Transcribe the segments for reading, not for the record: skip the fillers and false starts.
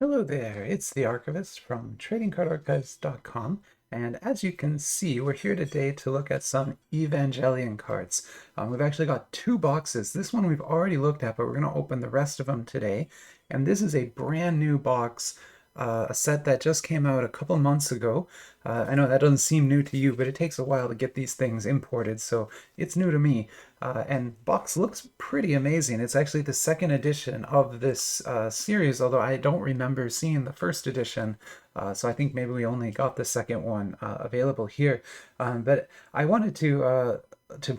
Hello there, it's the Archivist from TradingCardArchives.com, and as you can see, we're here today to look at some Evangelion cards. We've actually got two boxes. This one we've already looked at, but we're going to open the rest of them today. And this is a brand new box, a set that just came out a couple months ago. I know that doesn't seem new to you, but it takes a while to get these things imported, so it's new to me. And box looks pretty amazing. It's actually the second edition of this series, although I don't remember seeing the first edition. So I think maybe we only got the second one available here. But I wanted to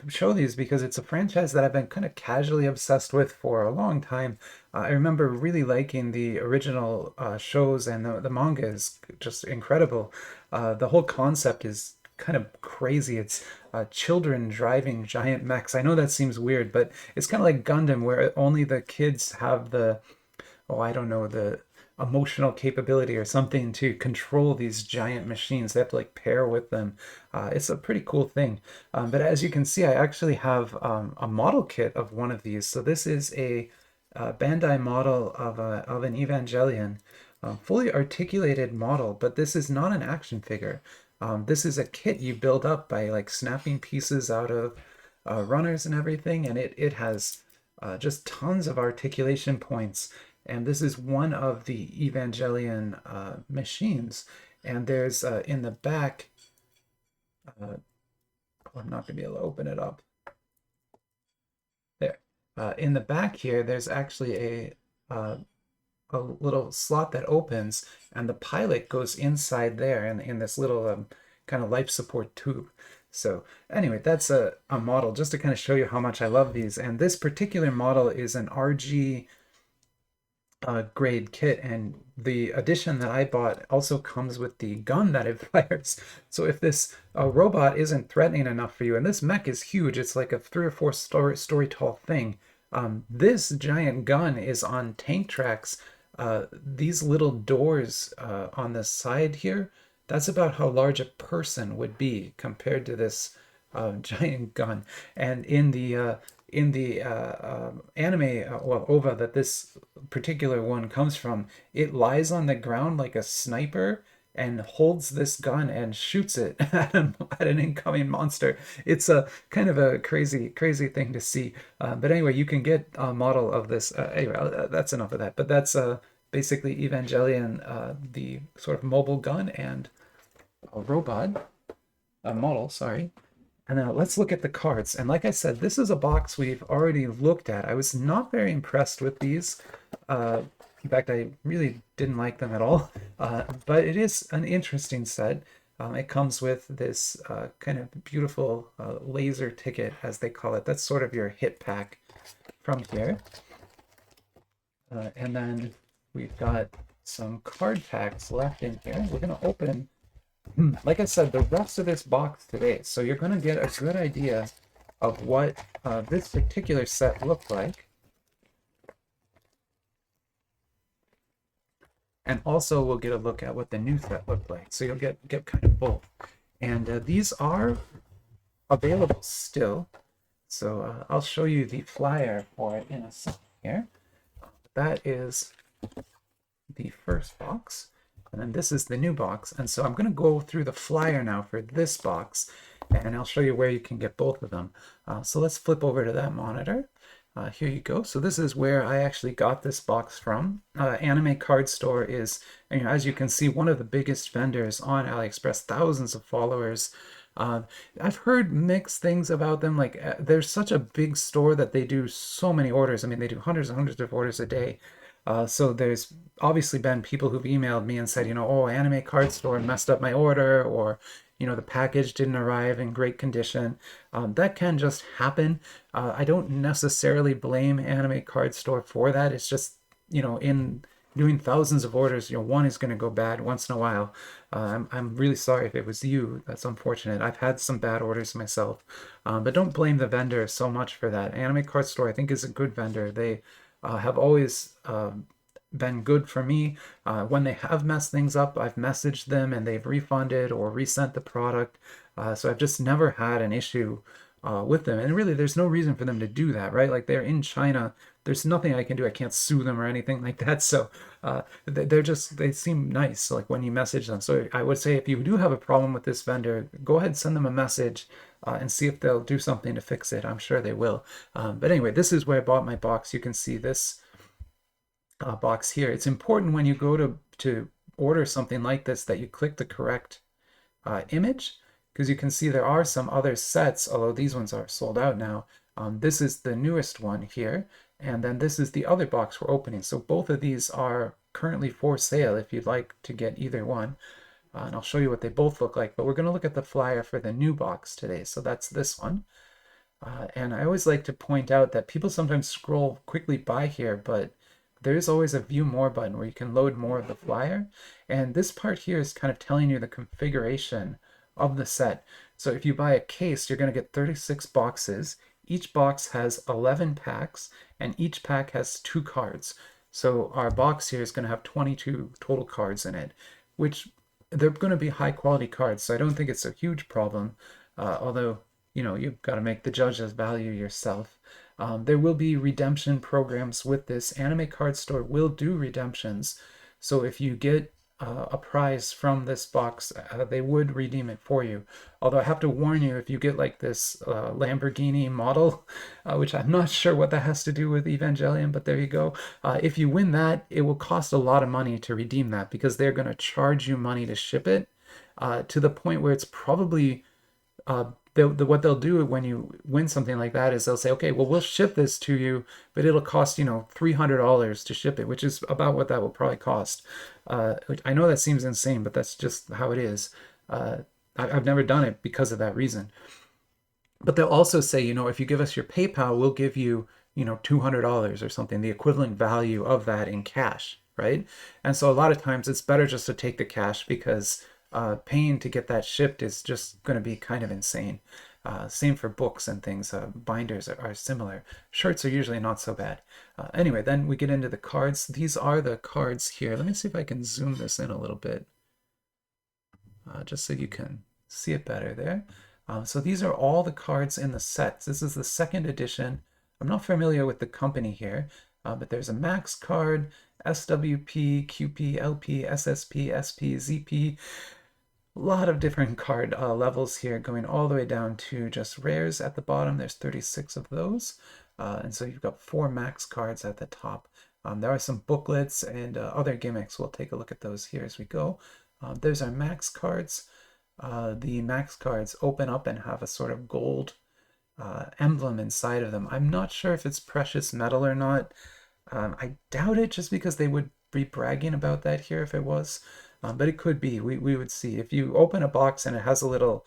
show these because it's a franchise that I've been kind of casually obsessed with for a long time. I remember really liking the original shows, and the manga is just incredible. The whole concept is kind of crazy. It's children driving giant mechs. I know that seems weird, but it's kind of like Gundam, where only the kids have the, oh, I don't know, the emotional capability or something to control these giant machines. They have to like pair with them. It's a pretty cool thing. But as you can see, I actually have a model kit of one of these. So this is a Bandai model of an Evangelion, fully articulated model, but this is not an action figure. This is a kit you build up by like snapping pieces out of runners and everything, and it has just tons of articulation points. And this is one of the Evangelion machines. And there's in the back, I'm not going to be able to open it up. There. In the back here, there's actually a little slot that opens, and the pilot goes inside there in this little kind of life support tube. So anyway, that's a model just to kind of show you how much I love these. And this particular model is an RG grade kit, and the edition that I bought also comes with the gun that it fires. So if this robot isn't threatening enough for you, and this mech is huge, it's like a 3 or 4 story tall thing. This giant gun is on tank tracks. These little doors on the side here, that's about how large a person would be compared to this giant gun. And in the anime, well, OVA that this particular one comes from, it lies on the ground like a sniper and holds this gun and shoots it at an incoming monster. It's a kind of a crazy thing to see. But anyway, you can get a model of this. Anyway, that's enough of that. But that's basically Evangelion, the sort of mobile gun and a robot, a model, sorry. And now let's look at the cards. And like I said, this is a box we've already looked at. I was not very impressed with these. In fact, I really didn't like them at all. But it is an interesting set. It comes with this kind of beautiful laser ticket, as they call it. That's sort of your hit pack from here. And then we've got some card packs left in here. We're going to open, like I said, the rest of this box today. So you're going to get a good idea of what this particular set looked like. And also we'll get a look at what the new set looked like. So you'll get kind of both. And these are available still. So I'll show you the flyer for it in a second here. That is the first box. And then this is the new box. And so I'm going to go through the flyer now for this box, and I'll show you where you can get both of them. So let's flip over to that monitor. Here you go. So this is where I actually got this box from. Anime Card Store is, as you can see, one of the biggest vendors on AliExpress, thousands of followers. I've heard mixed things about them. Like there's such a big store that they do so many orders. I mean, they do hundreds and hundreds of orders a day. So there's obviously been people who've emailed me and said, oh, Anime Card Store messed up my order, or, the package didn't arrive in great condition. That can just happen. I don't necessarily blame Anime Card Store for that. It's just, in doing thousands of orders, one is going to go bad once in a while. I'm really sorry if it was you. That's unfortunate. I've had some bad orders myself. But don't blame the vendor so much for that. Anime Card Store, I think, is a good vendor. They have always been good for me. When they have messed things up, I've messaged them and they've refunded or resent the product. So I've just never had an issue with them. And really, there's no reason for them to do that, right? Like they're in China. There's nothing I can do. I can't sue them or anything like that. So they're just, they seem nice, like when you message them. So I would say if you do have a problem with this vendor, go ahead and send them a message and see if they'll do something to fix it. I'm sure they will. But anyway, this is where I bought my box. You can see this box here. It's important when you go to order something like this that you click the correct image, because you can see there are some other sets, although these ones are sold out now. This is the newest one here, and then this is the other box we're opening. So both of these are currently for sale if you'd like to get either one. And I'll show you what they both look like, but we're going to look at the flyer for the new box today. So that's this one. And I always like to point out that people sometimes scroll quickly by here, but there is always a view more button where you can load more of the flyer. And this part here is kind of telling you the configuration of the set. So if you buy a case, you're going to get 36 boxes. Each box has 11 packs, and each pack has 2 cards. So our box here is going to have 22 total cards in it, which they're going to be high quality cards. So I don't think it's a huge problem, although you've got to make the judge's value yourself. There will be redemption programs with this. Anime Card Store will do redemptions. So if you get a prize from this box, they would redeem it for you. Although I have to warn you, if you get like this Lamborghini model, which I'm not sure what that has to do with Evangelion, but there you go. If you win that, it will cost a lot of money to redeem that because they're going to charge you money to ship it to the point where it's probably what they'll do when you win something like that is they'll say, okay, well, we'll ship this to you, but it'll cost, $300 to ship it, which is about what that will probably cost. I know that seems insane, but that's just how it is. I've never done it because of that reason. But they'll also say, if you give us your PayPal, we'll give you, $200 or something, the equivalent value of that in cash, right? And so a lot of times it's better just to take the cash because paying to get that shipped is just going to be kind of insane. Same for books and things. Binders are similar. Shirts are usually not so bad. Anyway, then we get into the cards. These are the cards here. Let me see if I can zoom this in a little bit, just so you can see it better there. So these are all the cards in the sets. This is the second edition. I'm not familiar with the company here, but there's a Max card, SWP, QP, LP, SSP, SP, ZP. A lot of different card levels here, going all the way down to just rares at the bottom. There's 36 of those. And so you've got 4 Max cards at the top. There are some booklets and other gimmicks. We'll take a look at those here as we go. There's our Max cards. The Max cards open up and have a sort of gold emblem inside of them. I'm not sure if it's precious metal or not. I doubt it just because they would be bragging about that here if it was. But it could be. We would see. If you open a box and it has a little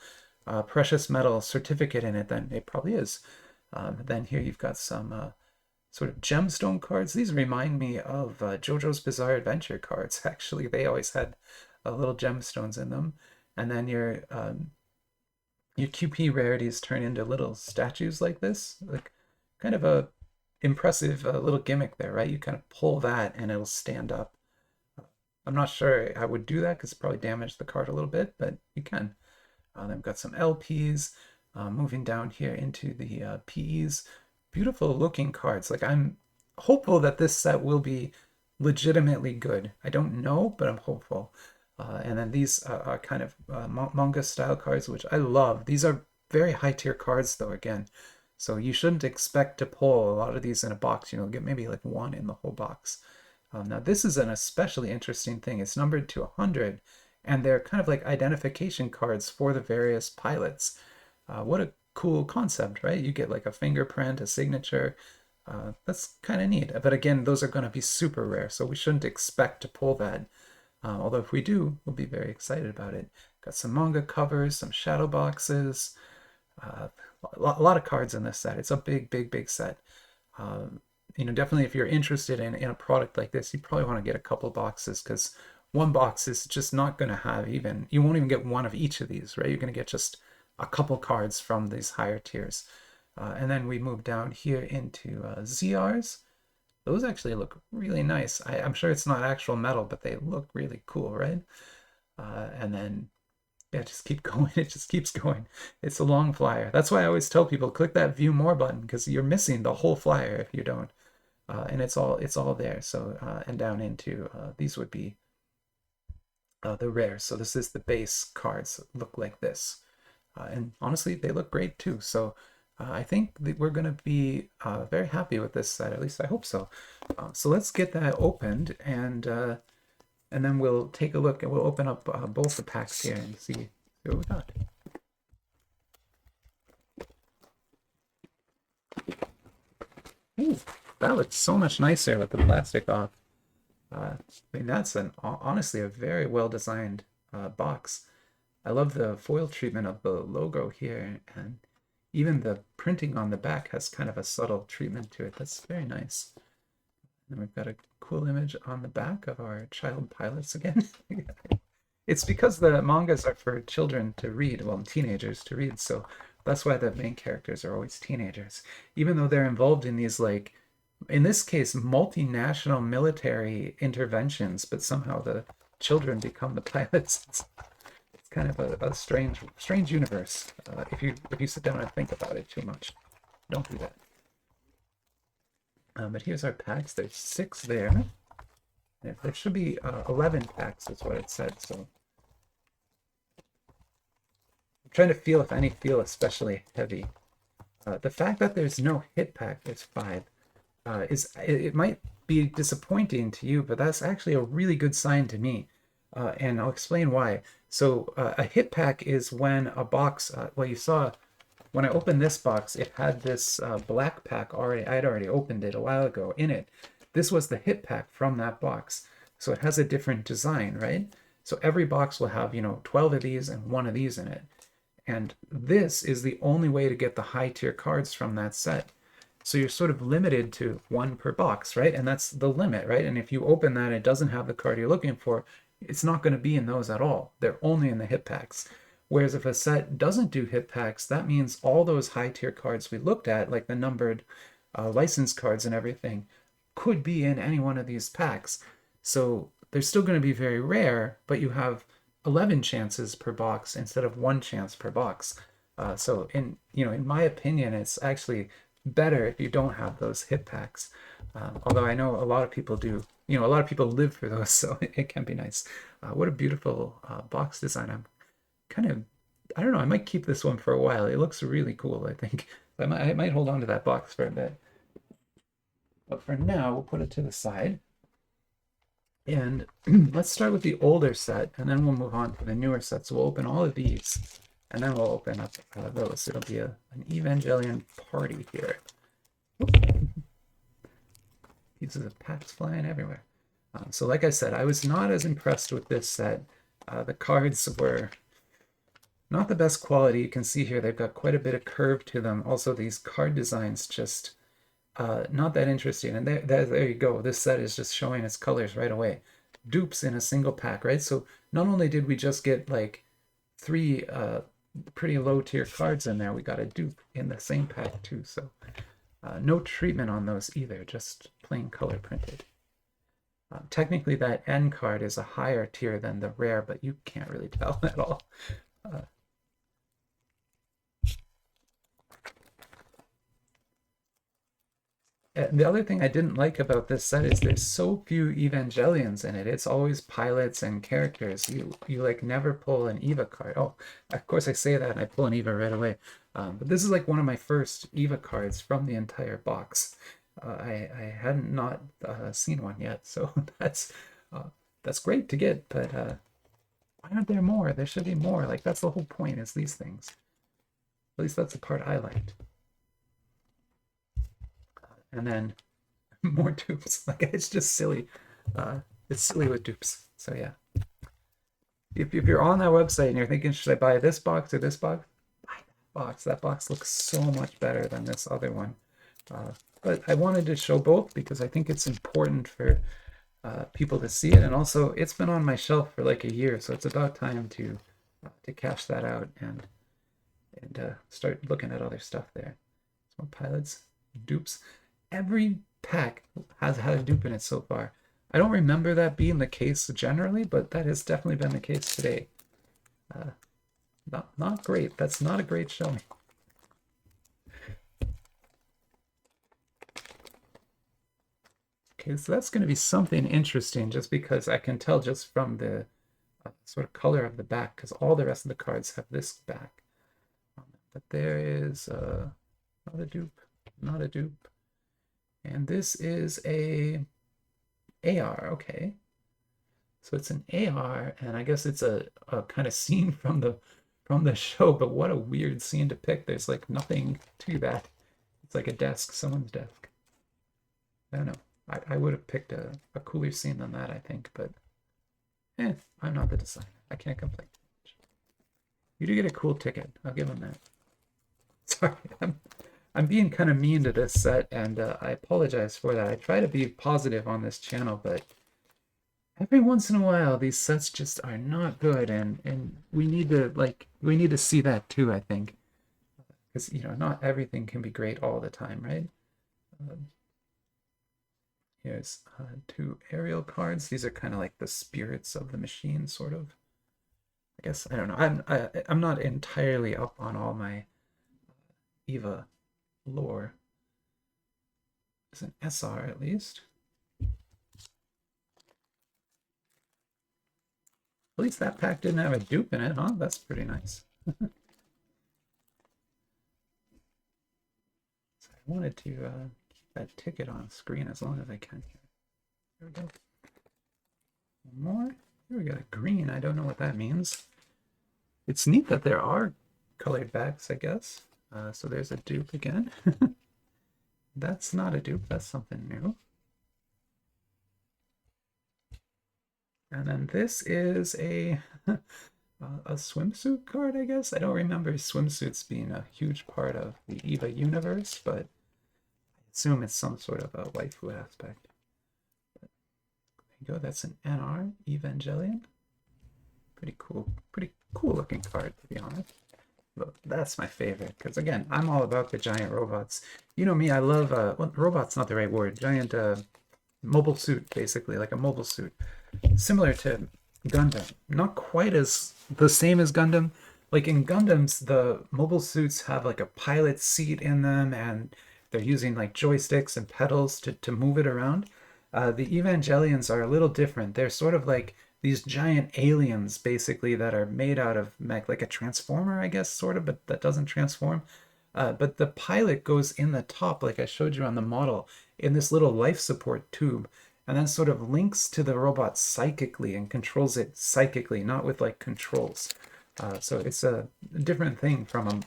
precious metal certificate in it, then it probably is. Then here you've got some sort of gemstone cards. These remind me of JoJo's Bizarre Adventure cards. Actually, they always had little gemstones in them. And then your QP rarities turn into little statues like this. Like kind of a impressive little gimmick there, right? You kind of pull that and it'll stand up. I'm not sure I would do that because it probably damaged the card a little bit, but you can. Then we've got some LPs. Moving down here into the PEs. Beautiful looking cards. Like I'm hopeful that this set will be legitimately good. I don't know, but I'm hopeful. And then these are kind of manga style cards, which I love. These are very high tier cards though, again. So you shouldn't expect to pull a lot of these in a box. Get maybe like 1 in the whole box. Now this is an especially interesting thing. It's numbered to 100, and they're kind of like identification cards for the various pilots. What a cool concept, right? You get like a fingerprint, a signature. That's kind of neat. But again, those are going to be super rare, so we shouldn't expect to pull that. Although if we do, we'll be very excited about it. Got some manga covers, some shadow boxes, a lot of cards in this set. It's a big, big, big set. Definitely if you're interested in a product like this, you probably want to get a couple boxes because one box is just not going to have you won't even get one of each of these, right? You're going to get just a couple cards from these higher tiers. And then we move down here into ZRs. Those actually look really nice. I'm sure it's not actual metal, but they look really cool, right? And then Yeah, just keep going. It just keeps going. It's a long flyer. That's why I always tell people click that view more button, because you're missing the whole flyer if you don't. And it's all there. So and down into these would be the rares. So this is the base cards look like this. And honestly, they look great too. So I think that we're going to be very happy with this set. At least I hope so. So let's get that opened, and then we'll take a look, and we'll open up both the packs here and see what we got. Ooh, that looks so much nicer with the plastic off. I mean, that's honestly a very well designed box. I love the foil treatment of the logo here, and even the printing on the back has kind of a subtle treatment to it. That's very nice. And we've got a cool image on the back of our child pilots again. It's because the mangas are for children to read, well, teenagers to read, so that's why the main characters are always teenagers. Even though they're involved in these, like, in this case, multinational military interventions, but somehow the children become the pilots. It's kind of a strange universe if you sit down and think about it too much. Don't do that. But here's our packs. There's 6 there. There should be 11 packs is what it said. So I'm trying to feel if any feel especially heavy. The fact that there's no hit pack, there's 5, it might be disappointing to you, but that's actually a really good sign to me. And I'll explain why. So a hit pack is when a box, well, you saw when I opened this box, it had this black pack already. I had already opened it a while ago in it. This was the hit pack from that box. So it has a different design, right? So every box will have, 12 of these and 1 of these in it. And this is the only way to get the high tier cards from that set. So you're sort of limited to 1 per box, right? And that's the limit, right? And if you open that and it doesn't have the card you're looking for, it's not going to be in those at all. They're only in the hit packs. Whereas if a set doesn't do hit packs, that means all those high tier cards we looked at, like the numbered license cards and everything, could be in any one of these packs. So they're still going to be very rare, but you have 11 chances per box instead of 1 chance per box. So in my opinion, it's actually better if you don't have those hit packs. Although I know a lot of people do. A lot of people live for those, so it can be nice. What a beautiful box design. I don't know, I might keep this one for a while. It looks really cool, I think. I might hold on to that box for a bit. But for now, we'll put it to the side. And let's start with the older set, and then we'll move on to the newer set. So we'll open all of these, and then we'll open up those. It'll be an Evangelion party here. Pieces of packs flying everywhere. So like I said, I was not as impressed with this set. The cards were not the best quality. You can see here they've got quite a bit of curve to them. Also, these card designs just not that interesting. And there you go. This set is just showing its colors right away. Dupes in a single pack, right? So not only did we just get like 3 pretty low tier cards in there, we got a dupe in the same pack too. So no treatment on those either, just plain color printed. Technically that N card is a higher tier than the rare, but you can't really tell at all. And the other thing I didn't like about this set is there's so few Evangelions in it. It's always pilots and characters. You like never pull an Eva card. Oh, of course I say that and I pull an Eva right away. But this is like one of my first Eva cards from the entire box. I hadn't not seen one yet, so that's great to get. But why aren't there more? There should be more. Like that's the whole point, is these things. At least that's the part I liked. And then more dupes. Like it's just silly. It's silly with dupes. So yeah. If you're on that website and you're thinking, should I buy this box or this box? Buy that box. That box looks so much better than this other one. But I wanted to show both because I think it's important for people to see it. And also, it's been on my shelf for like a year, so it's about time to cash that out and start looking at other stuff there. Some pilots, dupes. Every pack has had a dupe in it so far. I don't remember that being the case generally, but that has definitely been the case today. Not great. That's not a great showing. Okay, so that's going to be something interesting just because I can tell just from the sort of color of the back, because all the rest of the cards have this back. But there is not a dupe, not a dupe. And this is a AR, okay. So it's an AR, and I guess it's a kind of scene from the show, but what a weird scene to pick. There's like nothing to that. It's like a desk, someone's desk. I don't know. I would have picked a cooler scene than that, I think, but I'm not the designer. I can't complain. You do get a cool ticket. I'll give him that. Sorry, I'm being kind of mean to this set, and I apologize for that. I try to be positive on this channel, but every once in a while, these sets just are not good, and we need to see that too, I think, because not everything can be great all the time, right? Here's two aerial cards. These are kind of like the spirits of the machine, sort of. I guess I don't know. I'm not entirely up on all my Eva lore. It's an SR at least. At least that pack didn't have a dupe in it, huh? That's pretty nice. So I wanted to keep that ticket on screen as long as I can here. There we go. One more. Here we got a green. I don't know what that means. It's neat that there are colored backs, I guess. So there's a dupe again. That's not a dupe. That's something new. And then this is a swimsuit card, I guess. I don't remember swimsuits being a huge part of the Eva universe, but I assume it's some sort of a waifu aspect. But there you go. That's an NR Evangelion. Pretty cool looking card, to be honest. But that's my favorite because, again, I'm all about the giant robots. You know me, I love well, robot's not the right word. Giant mobile suit, basically, like a mobile suit, similar to Gundam. Not quite as the same as Gundam. Like in Gundams, the mobile suits have like a pilot seat in them, and they're using like joysticks and pedals to move it around. The Evangelions are a little different. They're sort of like these giant aliens, basically, that are made out of like a transformer, I guess, sort of, but that doesn't transform. But the pilot goes in the top, like I showed you on the model, in this little life support tube, and then sort of links to the robot psychically and controls it psychically, not with like controls. So it's a different thing from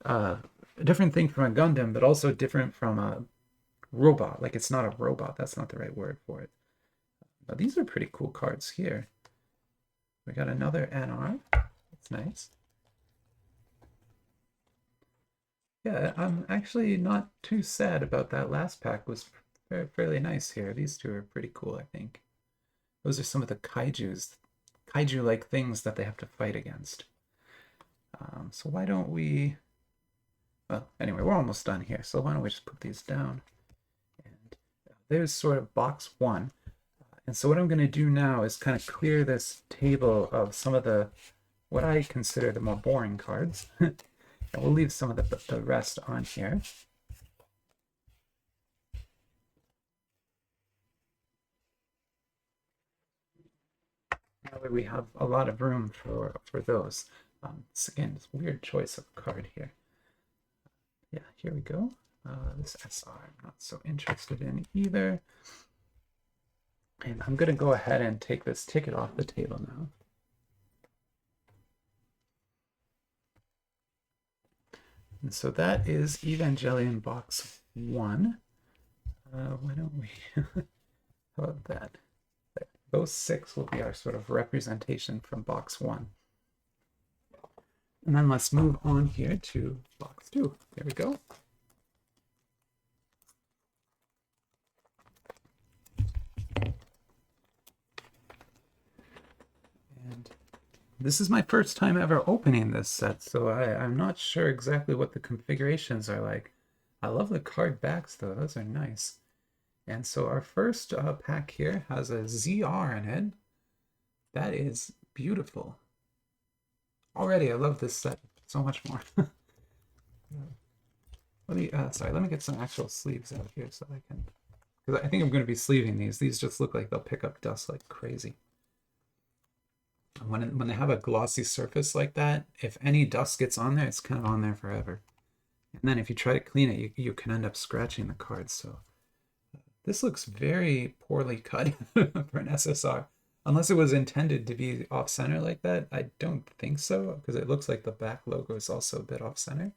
a different thing from a Gundam, but also different from a robot. Like it's not a robot. That's not the right word for it. But these are pretty cool cards here. We got another NR. That's nice. Yeah, I'm actually not too sad about that last pack. It was fairly nice here. These two are pretty cool, I think. Those are some of the kaiju-like things that they have to fight against. So why don't we... Well, anyway, we're almost done here, so why don't we just put these down. And there's sort of box one. And so what I'm going to do now is kind of clear this table of some of the, what I consider the more boring cards. And we'll leave some of the rest on here. Now that we have a lot of room for those. Again, it's a weird choice of card here. Yeah, here we go. This SR I'm not so interested in either. And I'm going to go ahead and take this ticket off the table now. And so that is Evangelion box 1. Why don't we... How about that? Those 6 will be our sort of representation from box 1. And then let's move on here to box 2. There we go. And this is my first time ever opening this set, so I'm not sure exactly what the configurations are like. I love the card backs, though. Those are nice. And so our first pack here has a ZR in it. That is beautiful. already I love this set so much more. Let me let me get some actual sleeves out here so I can, because I think I'm going to be sleeving these. These just look like they'll pick up dust like crazy. When they have a glossy surface like that, if any dust gets on there, it's kind of on there forever. And then if you try to clean it, you can end up scratching the cards. So this looks very poorly cut for an SSR. Unless it was intended to be off-center like that. I don't think so, because it looks like the back logo is also a bit off-center.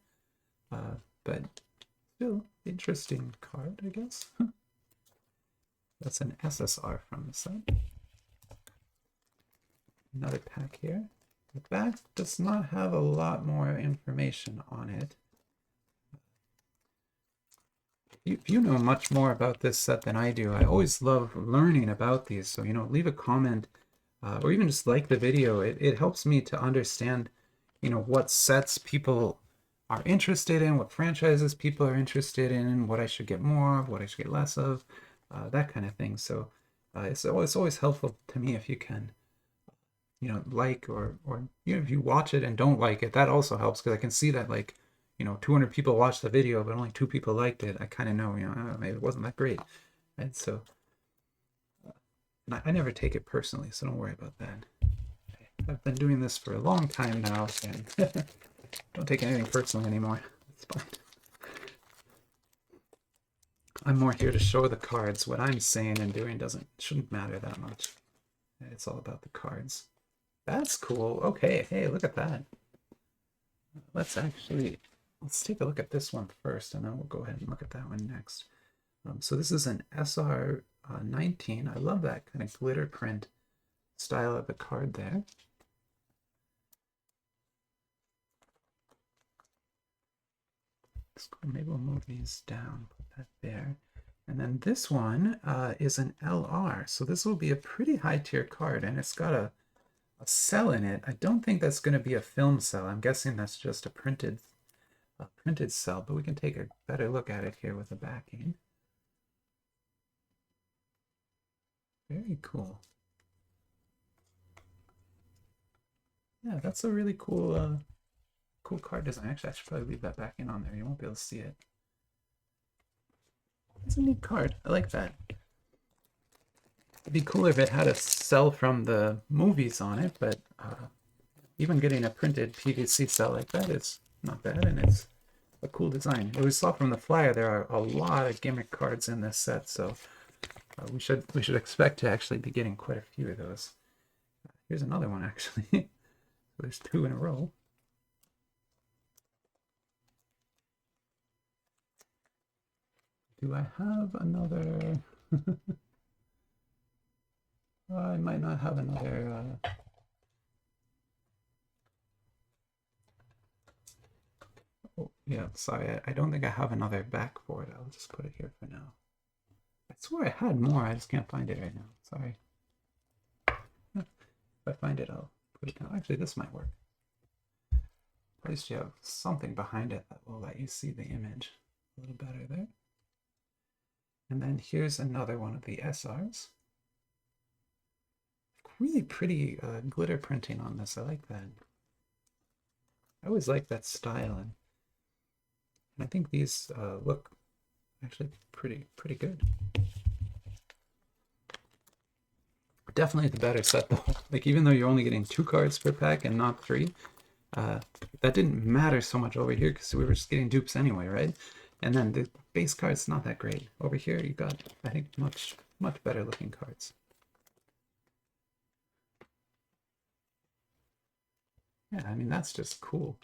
But still, interesting card, I guess. That's an SSR from the set. Another pack here. The back does not have a lot more information on it. You know much more about this set than I do. I always love learning about these. So, leave a comment or even just like the video. It helps me to understand, what sets people are interested in, what franchises people are interested in, what I should get more of, what I should get less of, that kind of thing. So it's always helpful to me if you can, like or if you watch it and don't like it, that also helps, because I can see that 200 people watched the video, but only 2 people liked it. I kind of know, maybe it wasn't that great. And so I never take it personally, so don't worry about that. I've been doing this for a long time now, and don't take anything personally anymore. It's fine. I'm more here to show the cards. What I'm saying and doing shouldn't matter that much. It's all about the cards. That's cool. Okay, hey, look at that. Let's take a look at this one first, and then we'll go ahead and look at that one next. So this is an SR 19. I love that kind of glitter print style of the card there. Maybe we'll move these down, put that there. And then this one is an LR. So this will be a pretty high tier card, and it's got a cell in it. I don't think that's going to be a film cell. I'm guessing that's just a printed cell, but we can take a better look at it here with the backing. Very cool. Yeah, that's a really cool cool card design. Actually, I should probably leave that backing on there. You won't be able to see it. It's a neat card. I like that. It'd be cooler if it had a cell from the movies on it, but even getting a printed PVC cell like that is not bad, and it's a cool design. As we saw from the flyer, there are a lot of gimmick cards in this set, so we should expect to actually be getting quite a few of those. Here's another one, actually. So there's 2 in a row. Do I have another? I might not have another. Oh, yeah, sorry. I don't think I have another back for it. I'll just put it here for now. I swear I had more. I just can't find it right now. Sorry. If I find it, I'll put it down. Actually, this might work. At least you have something behind it that will let you see the image a little better there. And then here's another one of the SRs. Really pretty glitter printing on this. I like that. I always like that style, and I think these look actually pretty good. Definitely the better set though. Even though you're only getting 2 cards per pack and not 3, that didn't matter so much over here because we were just getting dupes anyway, right? And then the base card's not that great. Over here you got, I think, much better looking cards. Yeah, I mean, that's just cool.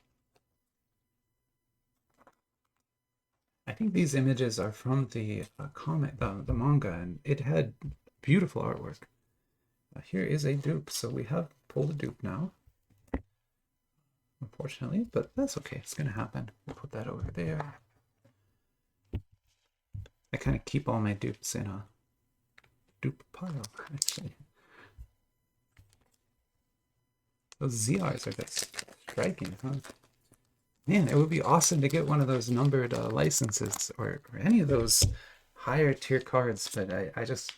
I think these images are from the comic, the manga, and it had beautiful artwork. Here is a dupe, so we have pulled a dupe now, unfortunately, but that's okay. It's going to happen. We'll put that over there. I kind of keep all my dupes in a dupe pile, actually. Those ZRs are just striking, huh? Man, it would be awesome to get one of those numbered licenses or any of those higher tier cards, but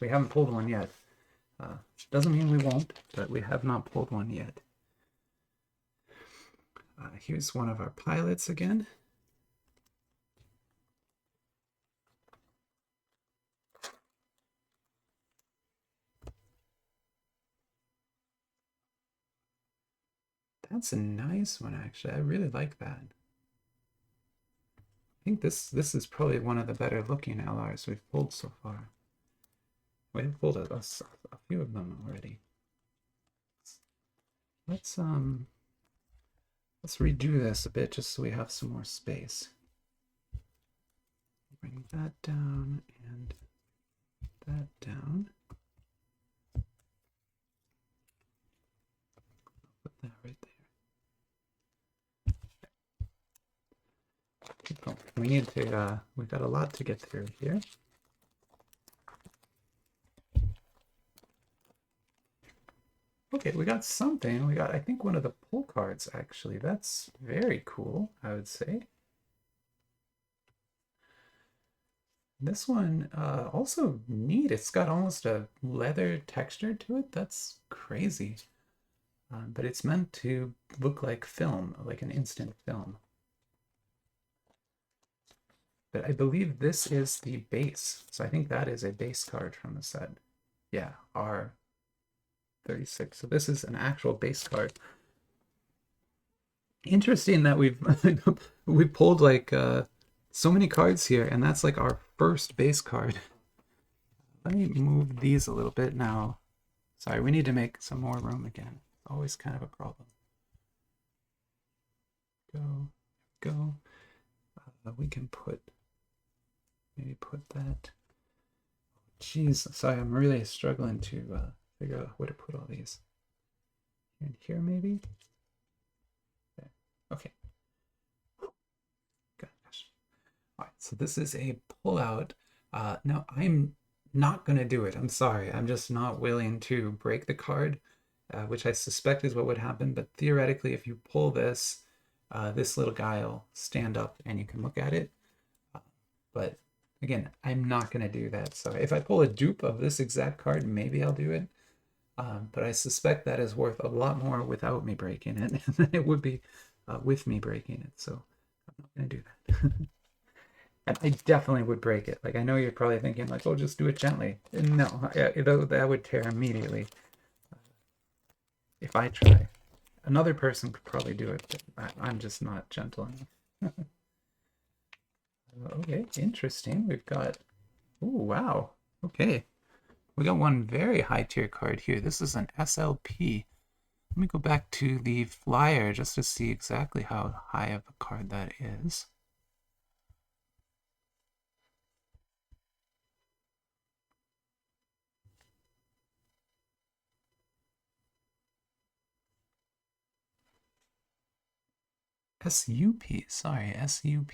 we haven't pulled one yet. Doesn't mean we won't, but we have not pulled one yet. Here's one of our pilots again. That's a nice one, actually. I really like that. I think this is probably one of the better looking LRs we've pulled so far. We've pulled a few of them already. Let's redo this a bit just so we have some more space. Bring that down and that down. Put that right there. Keep going. We need to we've got a lot to get through here. Okay, we got something. We got, I think, one of the pull cards, actually. That's very cool, I would say. This one, also neat. It's got almost a leather texture to it. That's crazy. But it's meant to look like film, like an instant film. But I believe this is the base. So I think that is a base card from the set. Yeah, R36. So this is an actual base card. Interesting that we pulled like so many cards here, and that's like our first base card. Let me move these a little bit now. Sorry, we need to make some more room again. Always kind of a problem. Go. We can maybe put that. Jeez, sorry, I'm really struggling to figure out where to put all these. In here, maybe? There. Okay. Gosh. All right, so this is a pullout. Now, I'm not going to do it. I'm sorry. I'm just not willing to break the card, which I suspect is what would happen. But theoretically, if you pull this, this little guy will stand up and you can look at it. But again, I'm not going to do that. So if I pull a dupe of this exact card, maybe I'll do it. But I suspect that is worth a lot more without me breaking it than it would be with me breaking it. So I'm not going to do that. And I definitely would break it. Like, I know you're probably thinking, like, oh, just do it gently. No, that would tear immediately if I try. Another person could probably do it, but I'm just not gentle enough. Okay, interesting. We've got, oh, wow. Okay. We got one very high tier card here. This is an SLP. Let me go back to the Flier just to see exactly how high of a card that is. SUP, sorry, SUP.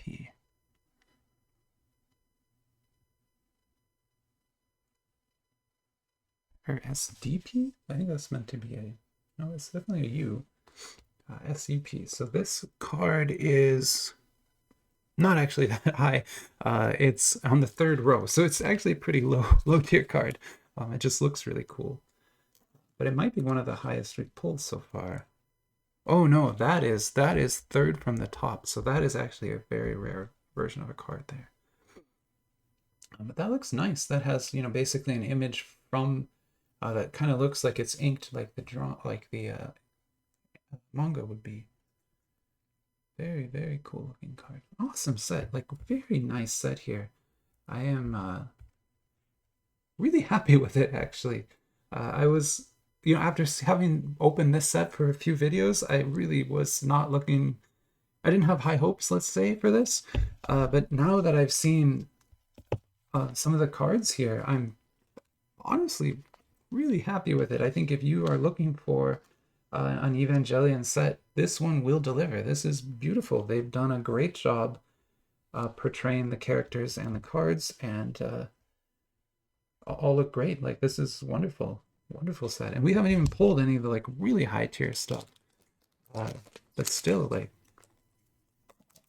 Or SDP? I think that's meant to be a, no, it's definitely a U. SUP. So this card is not actually that high. It's on the third row, so it's actually a pretty low tier card. It just looks really cool. But it might be one of the highest we've pulled so far. Oh no, that is third from the top. So that is actually a very rare version of a card there. But that looks nice. That has, you know, basically an image from that kind of looks like it's inked like the manga would be. Very, very cool looking card. Awesome set. Like, very nice set here. I am really happy with it, actually. I was, you know, after having opened this set for a few videos, I really was not looking, I didn't have high hopes, let's say, for this. But now that I've seen some of the cards here, I'm honestly really happy with it. I think if you are looking for an Evangelion set, this one will deliver. This is beautiful. They've done a great job portraying the characters and the cards, and all look great. Like, this is wonderful, wonderful set. And we haven't even pulled any of the like really high tier stuff, but still, like,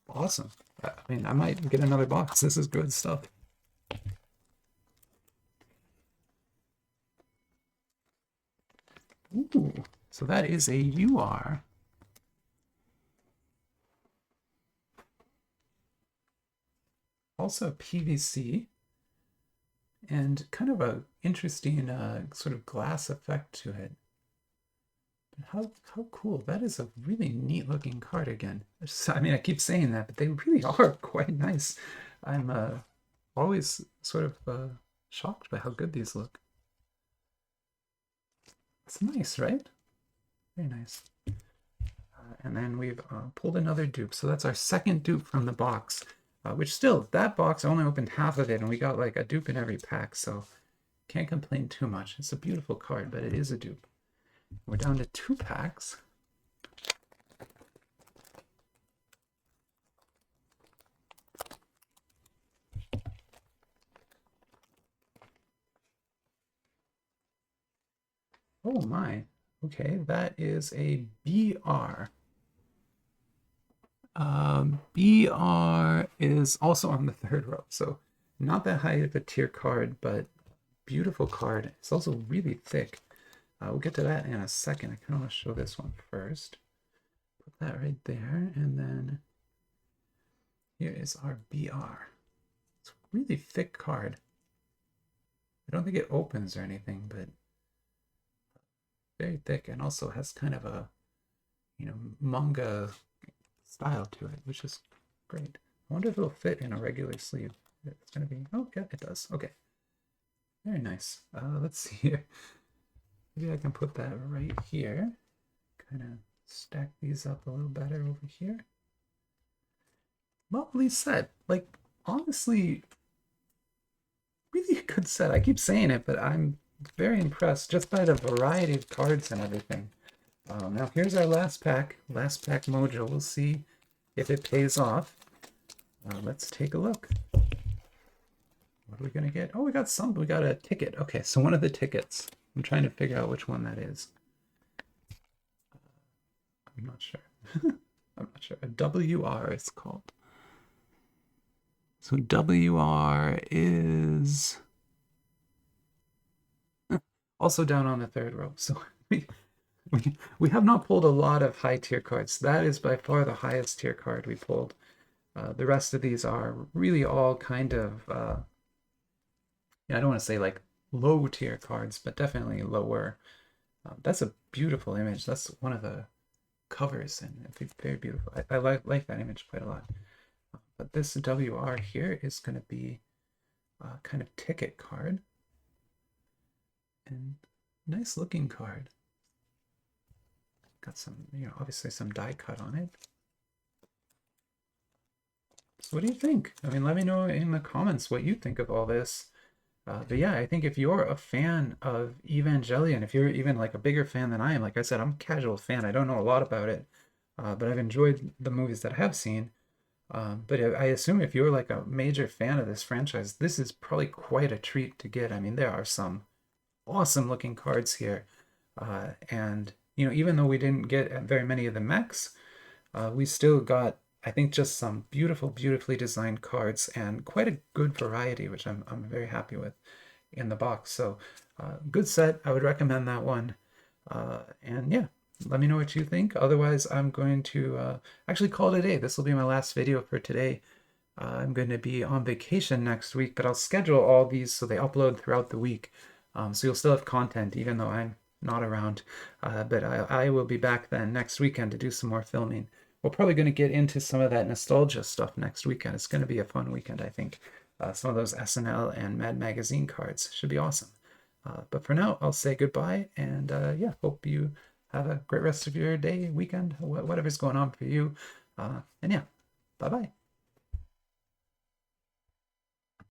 awesome. I mean, I might get another box. This is good stuff. Ooh, so that is a UR. also PVC and kind of a interesting sort of glass effect to it. How cool. That is a really neat looking card again. I mean, I keep saying that, but they really are quite nice. I'm always sort of shocked by how good these look. It's nice, right? Very nice. And then we've pulled another dupe. So that's our second dupe from the box, which still, that box, I only opened half of it, and we got like a dupe in every pack, so can't complain too much. It's a beautiful card, but it is a dupe. We're down to 2 packs. Oh my. Okay, that is a BR. BR is also on the 3rd row, so not that high of a tier card, but beautiful card. It's also really thick. We'll get to that in a second. I kind of want to show this one first. Put that right there, and then here is our BR. It's a really thick card. I don't think it opens or anything, but very thick, and also has kind of a, you know, manga style to it, which is great. I wonder if it'll fit in a regular sleeve. It's gonna be, oh yeah, it does. Okay, very nice. Let's see here. Maybe I can put that right here. Kind of stack these up a little better over here. Lovely set. Like, honestly, really good set. I keep saying it, but I'm very impressed just by the variety of cards and everything. Now here's our last pack mojo. We'll see if it pays off. Let's take a look. What are we gonna get? Oh, we got a ticket. Okay, so one of the tickets. I'm trying to figure out which one that is. I'm not sure. I'm not sure. A WR is called. So WR is also down on the 3rd row. So we have not pulled a lot of high tier cards. That is by far the highest tier card we pulled. The rest of these are really all kind of, I don't want to say like low tier cards, but definitely lower. That's a beautiful image. That's one of the covers, and it's very beautiful. I like that image quite a lot. But this WR here is going to be a kind of ticket card. And nice looking card. Got some, obviously some die cut on it. So what do you think? I mean, let me know in the comments what you think of all this. But yeah, I think if you're a fan of Evangelion, if you're even like a bigger fan than I am, like I said, I'm a casual fan. I don't know a lot about it, but I've enjoyed the movies that I have seen. But I assume if you're like a major fan of this franchise, this is probably quite a treat to get. I mean, there are some awesome looking cards here. And, even though we didn't get very many of the mechs, we still got, I think, just some beautifully designed cards and quite a good variety, which I'm very happy with in the box. So good set. I would recommend that one. And yeah, let me know what you think. Otherwise, I'm going to actually call it a day. This will be my last video for today. I'm going to be on vacation next week, but I'll schedule all these so they upload throughout the week. So you'll still have content even though I'm not around. But I will be back then next weekend to do some more filming. We're probably going to get into some of that nostalgia stuff next weekend. It's going to be a fun weekend, I think. Some of those SNL and Mad Magazine cards should be awesome. But for now, I'll say goodbye, and yeah, hope you have a great rest of your day, weekend, whatever's going on for you. And yeah, bye-bye.